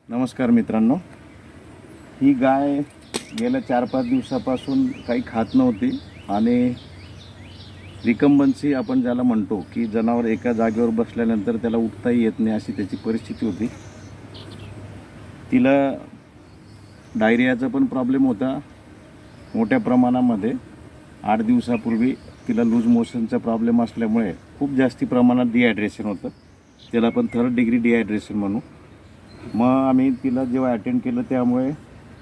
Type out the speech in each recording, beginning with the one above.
नमस्कार मित्रांनो, ही गाय गेल्या 4-5 दिवसापासून काही खात नव्हती आणि रिकम्बन्सी आपण ज्याला म्हणतो की जनावर एका जागेवर बसल्यानंतर त्याला उठताही येत नाही अशी त्याची परिस्थिती होती. तिला डायरियाचा पण प्रॉब्लेम होता मोठ्या प्रमाणामध्ये. 8 दिवसापूर्वी तिला लूज मोशनचा प्रॉब्लेम असल्यामुळे खूप जास्ती प्रमाणात डिहायड्रेशन होतं. त्याला आपण 3rd डिग्री डिहायड्रेशन म्हणू. मग आम्ही तिला जेव्हा अटेंड केलं त्यामुळे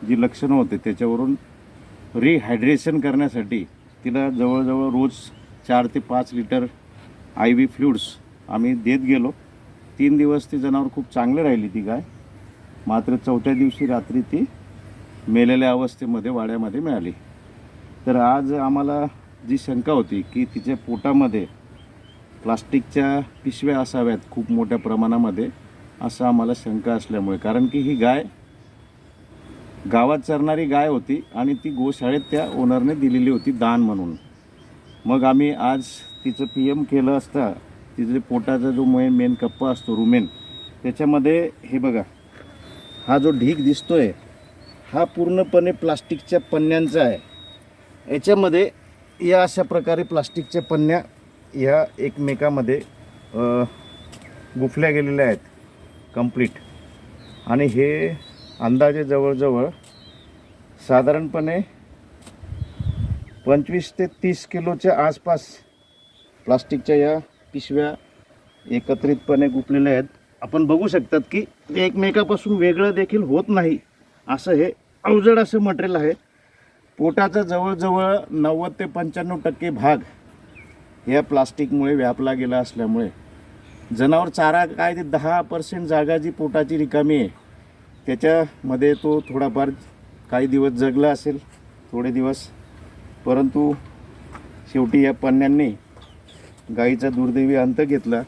जी लक्षणं होते त्याच्यावरून रिहायड्रेशन करण्यासाठी तिला जवळजवळ रोज 4 ते 5 लिटर IV फ्लुइड्स आम्ही देत गेलो. 3 दिवस ती जनावर खूप चांगले राहिली ती गाय. मात्र 4थ्या दिवशी रात्री ती मेलेल्या अवस्थेमध्ये वाड्यामध्ये मिळाली. तर आज आम्हाला जी शंका होती की तिच्या पोटामध्ये प्लास्टिकच्या पिशव्या असाव्यात खूप मोठ्या प्रमाणामध्ये, असं आम्हाला शंका असल्यामुळे, कारण की ही गाय गावात चरणारी गाय होती आणि ती गोशाळेत त्या ओनरने दिलेली होती दान म्हणून. मग आम्ही आज तिचं PM केलं असता तिचे पोटाचा जो मेन कप्पा असतो रुमेन, त्याच्यामध्ये हे बघा, हा जो ढीग दिसतोय हा पूर्णपणे प्लास्टिकच्या पन्न्यांचा आहे. याच्यामध्ये या अशा प्रकारे प्लास्टिकच्या पन्न्या ह्या एकमेकामध्ये गुंफल्या गेलेल्या आहेत कंप्लीट. आणि हे अंदाजे जवळजवळ साधारणपणे 25 ते 30 किलोच्या आसपास प्लास्टिकच्या या पिशव्या एकत्रितपणे गुंफलेल्या आहेत. आपण बघू शकतात की ते एकमेकापासून वेगळं देखील होत नाही असं हे अवजड असं मटेरियल आहे. पोटाचा जवळजवळ 90 ते 95% भाग या प्लास्टिकमुळे व्यापला गेला असल्यामुळे जनावर चारा काय ते 10% जागा जी पोटाची रिकामी आहे त्याच्यामध्ये तो थोडाफार काही दिवस जगला असेल, थोडे दिवस, परंतु शेवटी या पन्न्यांनी गाईचा दुर्दैवी अंत घेतला.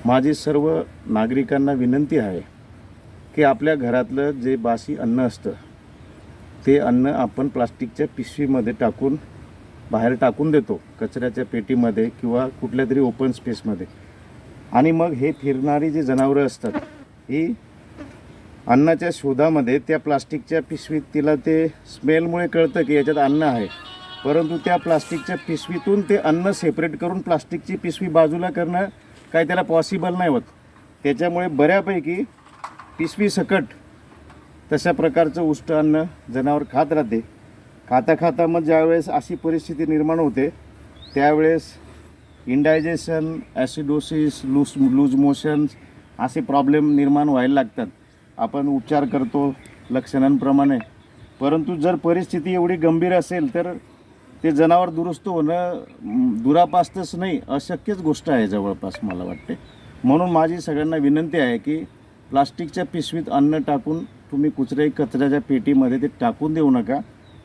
माझी सर्व नागरिकांना विनंती आहे की आपल्या घरातलं जे बासी अन्न असतं ते अन्न आपण प्लास्टिकच्या पिशवीमध्ये टाकून बाहेर टाकून देतो, कचऱ्याच्या पेटीमध्ये किंवा कुठल्या तरी ओपन स्पेसमध्ये. आणि मग हे फिरणारी जी जनावरं असतात ही अन्नाच्या शोधामध्ये त्या प्लास्टिकच्या पिशवीत, तिला ते स्मेलमुळे कळतं की याच्यात अन्न आहे, परंतु त्या प्लास्टिकच्या पिशवीतून ते अन्न सेपरेट करून प्लास्टिकची पिशवी बाजूला करणं काय त्याला पॉसिबल नाही होत. त्याच्यामुळे बऱ्यापैकी पिशवी सकट तशा प्रकारचं उष्ट अन्न जनावर खात राहते. खाता मग ज्यावेळेस अशी परिस्थिती निर्माण होते त्यावेळेस इंडायजेशन, ॲसिडोसिस, लूज मोशन्स असे प्रॉब्लेम निर्माण व्हायला लागतात. आपण उपचार करतो लक्षणांप्रमाणे, परंतु जर परिस्थिती एवढी गंभीर असेल तर ते जनावर दुरुस्त होणं दुरापास्तच नाही, अशक्यच गोष्ट आहे जवळपास मला वाटते. म्हणून माझी सगळ्यांना विनंती आहे की प्लास्टिकच्या पिशवीत अन्न टाकून तुम्ही कचऱ्याच्या पेटीमध्ये ते टाकून देऊ नका.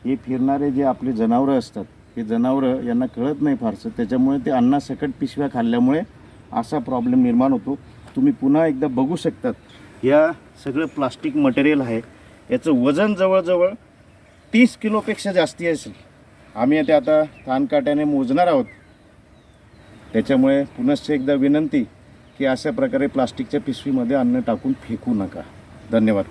हे फिरणारे जे आपले जनावरं असतात हे जनावरं यांना कळत नाही फारसं, त्याच्यामुळे ते अन्नासकट पिशव्या खाल्ल्यामुळे असा प्रॉब्लेम निर्माण होतो. तुम्ही पुन्हा एकदा बघू शकतात, या सगळं प्लास्टिक मटेरियल आहे, याचं वजन जवळजवळ 30 किलोपेक्षा जास्ती असेल. आम्ही ते आता कानकाट्याने मोजणार आहोत. त्याच्यामुळे पुनश्च एकदा विनंती की अशा प्रकारे प्लास्टिकच्या पिशवीमध्ये अन्न टाकून फेकू नका. धन्यवाद.